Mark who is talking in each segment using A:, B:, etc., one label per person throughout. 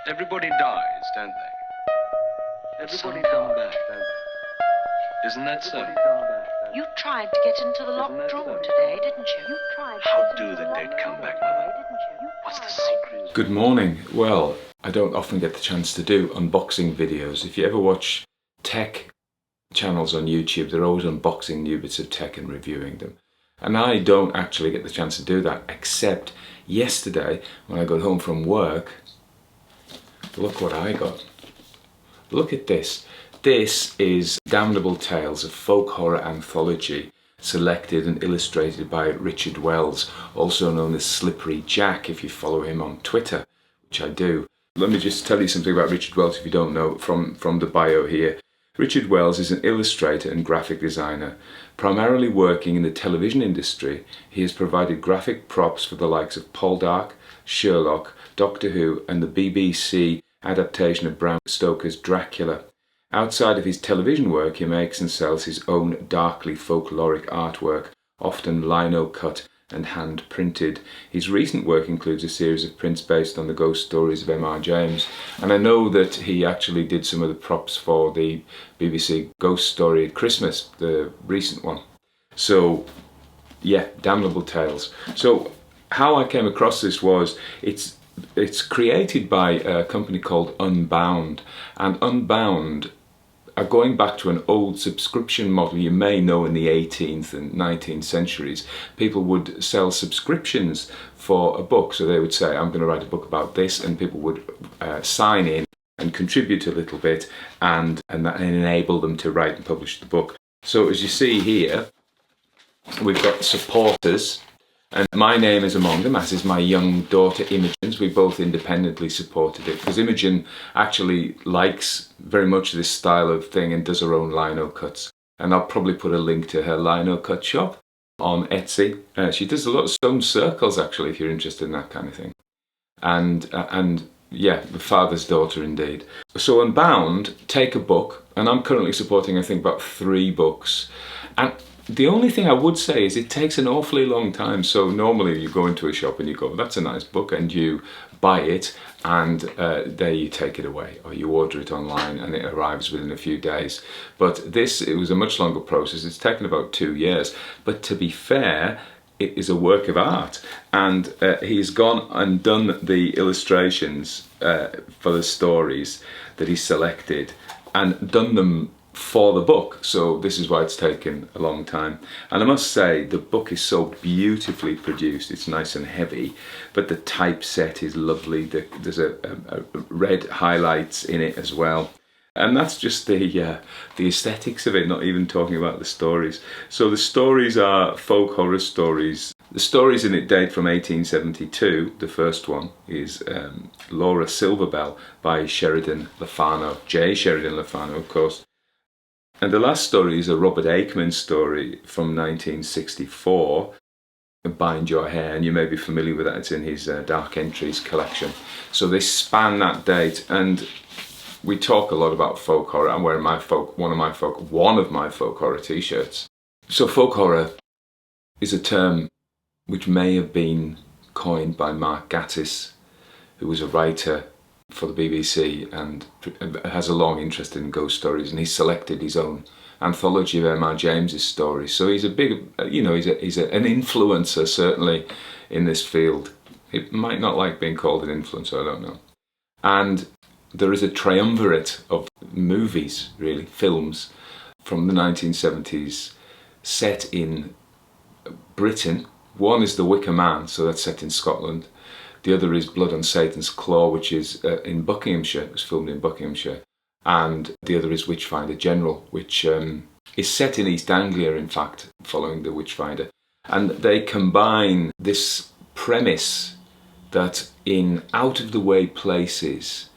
A: Everybody dies, don't they? Everybody come back, don't they? Isn't that so?
B: You tried to get into the locked drawer today, didn't you?
A: How do the dead come back, Mother? What's the secret?
C: Good morning. Well, I don't often get the chance to do unboxing videos. If you ever watch tech channels on YouTube, they're always unboxing new bits of tech and reviewing them. And I don't actually get the chance to do that, except yesterday when I got home from work. Look what I got. Look at this. This is Damnable Tales, a folk horror anthology selected and illustrated by Richard Wells, also known as Slippery Jack if you follow him on Twitter, which I do. Let me just tell you something about Richard Wells if you don't know from the bio here. Richard Wells is an illustrator and graphic designer. Primarily working in the television industry, he has provided graphic props for the likes of Poldark, Sherlock, Doctor Who and the BBC adaptation of Bram Stoker's Dracula. Outside of his television work, he makes and sells his own darkly folkloric artwork, often lino-cut and hand-printed. His recent work includes a series of prints based on the ghost stories of M.R. James, and I know that he actually did some of the props for the BBC Ghost Story at Christmas, the recent one. So, yeah, Damnable Tales. So, how I came across this was, it's created by a company called Unbound, and Unbound are going back to an old subscription model you may know in the 18th and 19th centuries. People would sell subscriptions for a book, so they would say, I'm going to write a book about this, and people would sign in and contribute a little bit and that enable them to write and publish the book. So as you see here, we've got supporters, and my name is among them, as is my young daughter Imogen's. We both independently supported it because Imogen actually likes very much this style of thing and does her own lino cuts. And I'll probably put a link to her lino cut shop on Etsy. She does a lot of stone circles actually, if you're interested in that kind of thing. And yeah, the father's daughter indeed. So Unbound take a book, and I'm currently supporting I think about 3 books. And the only thing I would say is it takes an awfully long time. So normally you go into a shop and you go, that's a nice book, and you buy it and there you take it away, or you order it online and it arrives within a few days. But this, it was a much longer process. It's taken about 2 years. But to be fair, it is a work of art, and he's gone and done the illustrations for the stories that he selected and done them for the book, so this is why it's taken a long time. And I must say the book is so beautifully produced. It's nice and heavy, but the typeset is lovely. There's a red highlights in it as well, and that's just the aesthetics of it, not even talking about the stories. So the stories are folk horror stories. The stories in it date from 1872. The first one is Laura Silverbell by Sheridan Le Fanu, J Sheridan Le Fanu of course. And the last story is a Robert Aickman story from 1964, Bind Your Hair, and you may be familiar with that. It's in his Dark Entries collection. So they span that date, and we talk a lot about folk horror. I'm wearing one of my folk horror t-shirts. So folk horror is a term which may have been coined by Mark Gatiss, who was a writer for the BBC and has a long interest in ghost stories, and he selected his own anthology of M.R. James's stories. So he's a big, he's an influencer certainly in this field. He might not like being called an influencer, I don't know. And there is a triumvirate of movies, really, films from the 1970s set in Britain. One is The Wicker Man, so that's set in Scotland. The other is Blood on Satan's Claw, which is in Buckinghamshire. It was filmed in Buckinghamshire. And the other is Witchfinder General, which is set in East Anglia, in fact, following the Witchfinder. And they combine this premise that in out-of-the-way places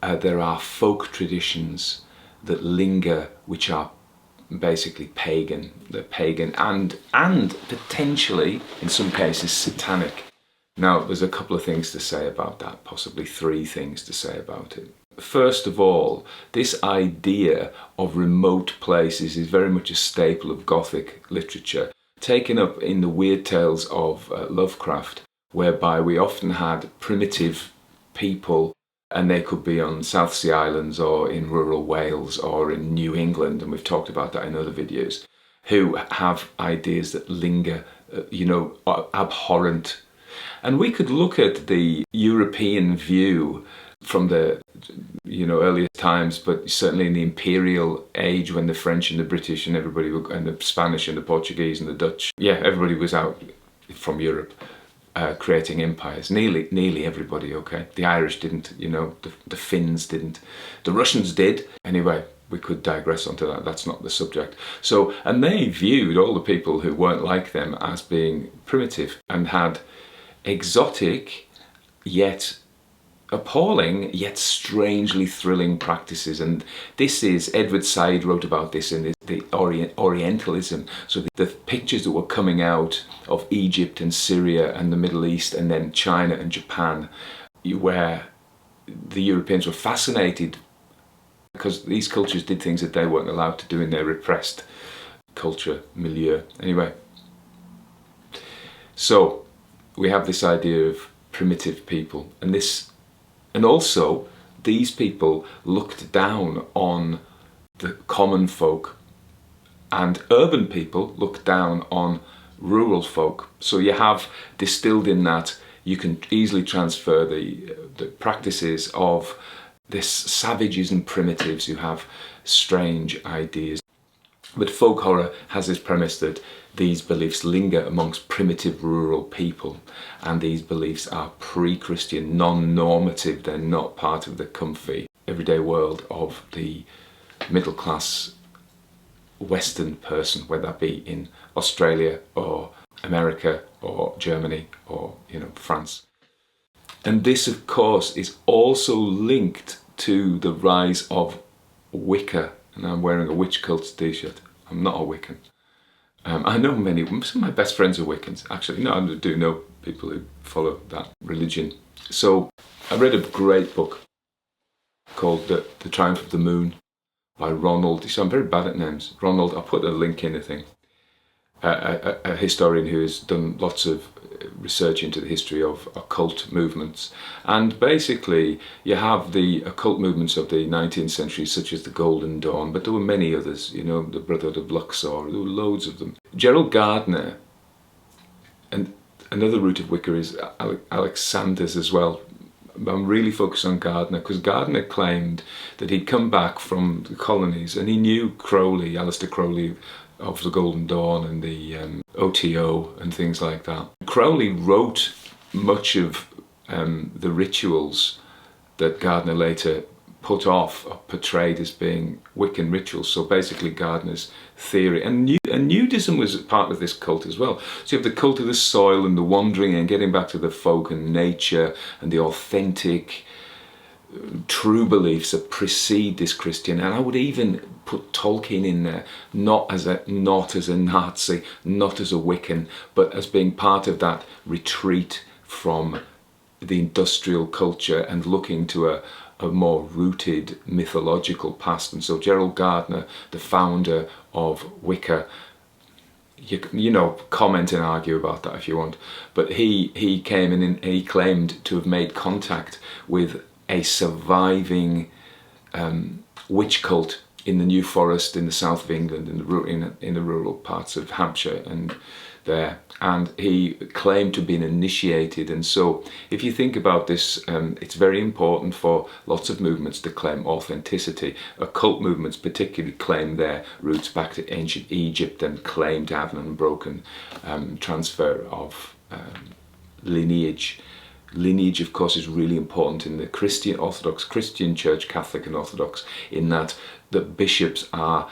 C: there are folk traditions that linger, which are basically pagan. They're pagan and potentially, in some cases, satanic. Now, there's a couple of things to say about that, possibly 3 things to say about it. First of all, this idea of remote places is very much a staple of Gothic literature, taken up in the weird tales of Lovecraft, whereby we often had primitive people And they could be on South Sea Islands or in rural Wales or in New England, and we've talked about that in other videos, who have ideas that linger, are abhorrent. And we could look at the European view from the earliest times, but certainly in the imperial age when the French and the British and everybody and the Spanish and the Portuguese and the Dutch, everybody was out from Europe creating empires. Nearly everybody, okay? The Irish didn't, the Finns didn't, the Russians did. Anyway, we could digress onto that, that's not the subject. So, and they viewed all the people who weren't like them as being primitive and had exotic yet appalling yet strangely thrilling practices. And this is, Edward Said wrote about this in the Orientalism, so the pictures that were coming out of Egypt and Syria and the Middle East and then China and Japan, where the Europeans were fascinated because these cultures did things that they weren't allowed to do in their repressed culture milieu. Anyway, so we have this idea of primitive people, and also these people looked down on the common folk, and urban people looked down on rural folk. So you have distilled in that, you can easily transfer the practices of this savages and primitives who have strange ideas. But folk horror has this premise that these beliefs linger amongst primitive rural people, and these beliefs are pre-Christian, non-normative. They're not part of the comfy everyday world of the middle class Western person, whether that be in Australia or America or Germany or France. And this, of course, is also linked to the rise of Wicca. And I'm wearing a witch cult t-shirt. I'm not a Wiccan. I know some of my best friends are Wiccans. Actually, no, I do know people who follow that religion. So I read a great book called The Triumph of the Moon by Ronald. So I'm very bad at names. Ronald, I'll put a link in the thing. A historian who has done lots of research into the history of occult movements. And basically you have the occult movements of the 19th century, such as the Golden Dawn, but there were many others, the Brotherhood of Luxor, there were loads of them. Gerald Gardner, and another root of Wicca is Alexander's as well. I'm really focused on Gardner because Gardner claimed that he'd come back from the colonies and he knew Crowley, Aleister Crowley, of the Golden Dawn and the OTO and things like that. Crowley wrote much of the rituals that Gardner later put off or portrayed as being Wiccan rituals. So basically Gardner's theory, and nudism was part of this cult as well. So you have the cult of the soil and the wandering and getting back to the folk and nature and the authentic true beliefs that precede this Christian. And I would even put Tolkien in there, not as a Nazi, not as a Wiccan, but as being part of that retreat from the industrial culture and looking to a more rooted mythological past. And so Gerald Gardner, the founder of Wicca, comment and argue about that if you want, but he came in and he claimed to have made contact with a surviving witch cult in the New Forest in the south of England, in the rural parts of Hampshire and there, and he claimed to have been initiated. And so if you think about this, it's very important for lots of movements to claim authenticity. Occult movements particularly claim their roots back to ancient Egypt and claim to have an unbroken transfer of lineage. Lineage, of course, is really important in the Christian Orthodox Christian Church, Catholic and Orthodox, in that the bishops are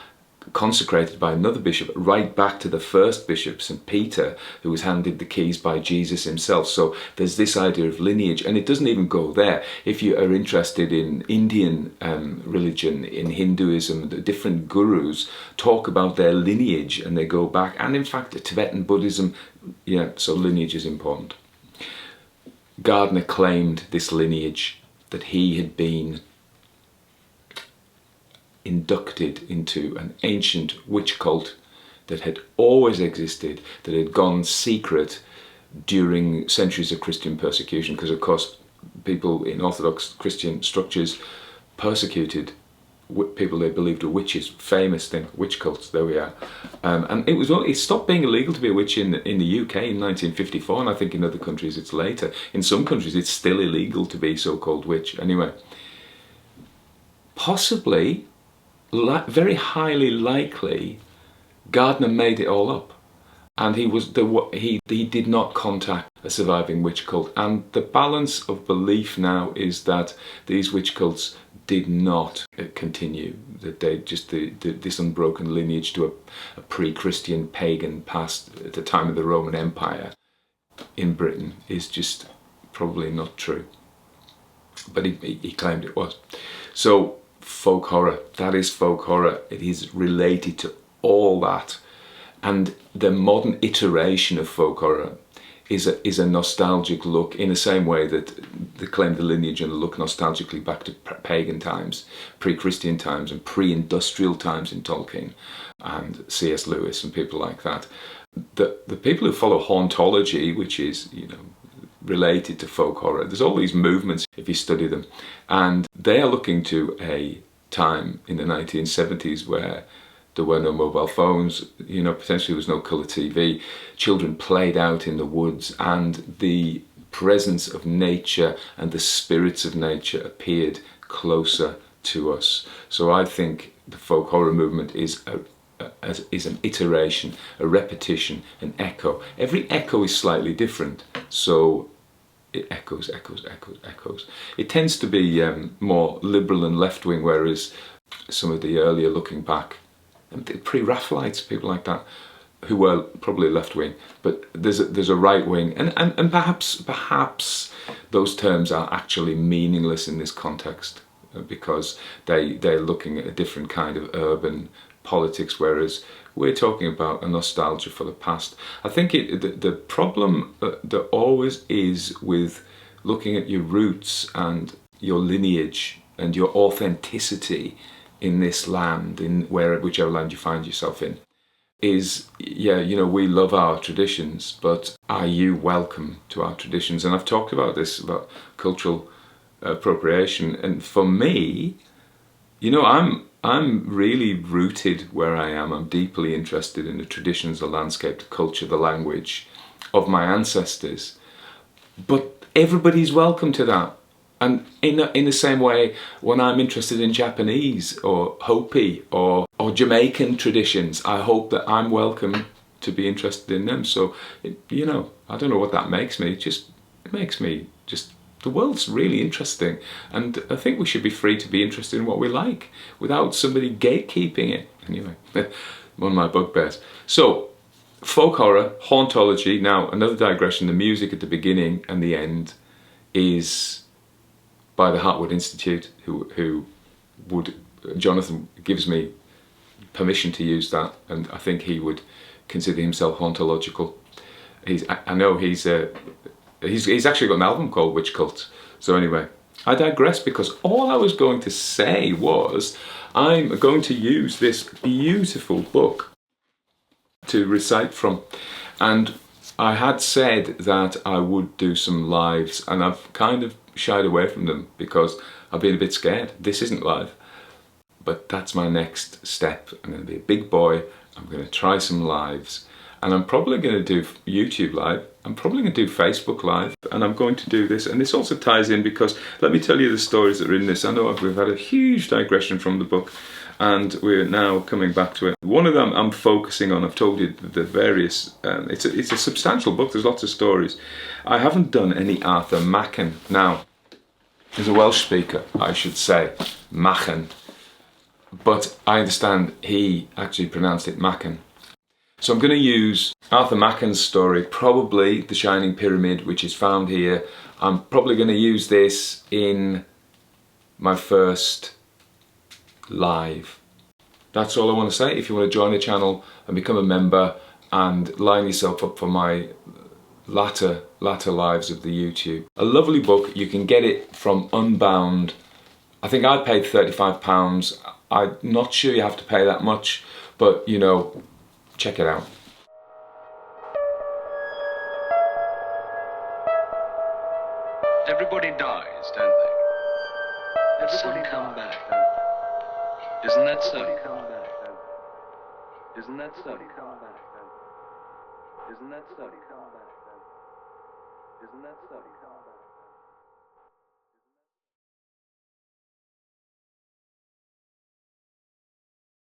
C: consecrated by another bishop right back to the first bishop, St. Peter, who was handed the keys by Jesus himself. So there's this idea of lineage, and it doesn't even go there. If you are interested in Indian religion, in Hinduism, the different gurus talk about their lineage and they go back, and in fact Tibetan Buddhism, so lineage is important. Gardner claimed this lineage, that he had been inducted into an ancient witch cult that had always existed, that had gone secret during centuries of Christian persecution, because of course people in Orthodox Christian structures persecuted people they believed were witches. Famous thing, witch cults. There we are. And it stopped being illegal to be a witch in the UK in 1954, and I think in other countries it's later. In some countries it's still illegal to be so-called witch. Anyway, possibly, very highly likely, Gardner made it all up, and he did not contact a surviving witch cult. And the balance of belief now is that these witch cults did not continue, that they just this unbroken lineage to a pre-Christian pagan past at the time of the Roman Empire in Britain is just probably not true. But he claimed it was. So folk horror, that is folk horror. It is related to all that. And the modern iteration of folk horror is a nostalgic look, in the same way that they claim the lineage and look nostalgically back to pagan times, pre-Christian times and pre-industrial times in Tolkien and C.S. Lewis and people like that. The people who follow hauntology, which is, related to folk horror, there's all these movements if you study them, and they are looking to a time in the 1970s where there were no mobile phones, potentially there was no colour TV. Children played out in the woods, and the presence of nature and the spirits of nature appeared closer to us. So I think the folk horror movement is an iteration, a repetition, an echo. Every echo is slightly different, so it echoes. It tends to be more liberal and left-wing, whereas some of the earlier looking back, pre-Raphaelites, people like that, who were probably left-wing, but there's a right-wing, and perhaps those terms are actually meaningless in this context, because they're looking at a different kind of urban politics, whereas we're talking about a nostalgia for the past. I think the problem there always is with looking at your roots and your lineage and your authenticity in this land, whichever land you find yourself in, is, we love our traditions, but are you welcome to our traditions? And I've talked about this, about cultural appropriation, and for me, I'm really rooted where I am. I'm deeply interested in the traditions, the landscape, the culture, the language of my ancestors, but everybody's welcome to that. And in the same way, when I'm interested in Japanese or Hopi or Jamaican traditions, I hope that I'm welcome to be interested in them. So, I don't know what that makes me. It makes me the world's really interesting. And I think we should be free to be interested in what we like without somebody gatekeeping it. Anyway, one of my bugbears. So, folk horror, hauntology. Now, another digression, the music at the beginning and the end is by the Hartwood Institute, Jonathan gives me permission to use that, and I think he would consider himself hauntological. He's actually got an album called Witch Cult. So anyway, I digress, because all I was going to say was I'm going to use this beautiful book to recite from, and I had said that I would do some lives, and I've kind of shied away from them because I've been a bit scared. This isn't live, but that's my next step. I'm going to be a big boy. I'm going to try some lives, and I'm probably going to do YouTube live. I'm probably going to do Facebook live, and I'm going to do this. And this also ties in, because let me tell you the stories that are in this. I know we've had a huge digression from the book, and we're now coming back to it. One of them I'm focusing on. I've told you the various, it's a substantial book, there's lots of stories. I haven't done any Arthur Machen. Now, he's a Welsh speaker, I should say, Machen, but I understand he actually pronounced it Machen. So I'm going to use Arthur Machen's story, probably The Shining Pyramid, which is found here. I'm probably going to use this in my first live. That's all I want to say. If you want to join the channel and become a member and line yourself up for my latter lives of the YouTube. A lovely book. You can get it from Unbound. I think I paid £35. I'm not sure you have to pay that much, but check it out.
A: Everybody dies, don't they? Everybody come back, don't they? Isn't that so? Come back, don't they? Isn't that so? Come back, don't they? Isn't that so? Come back, don't they? Isn't that so?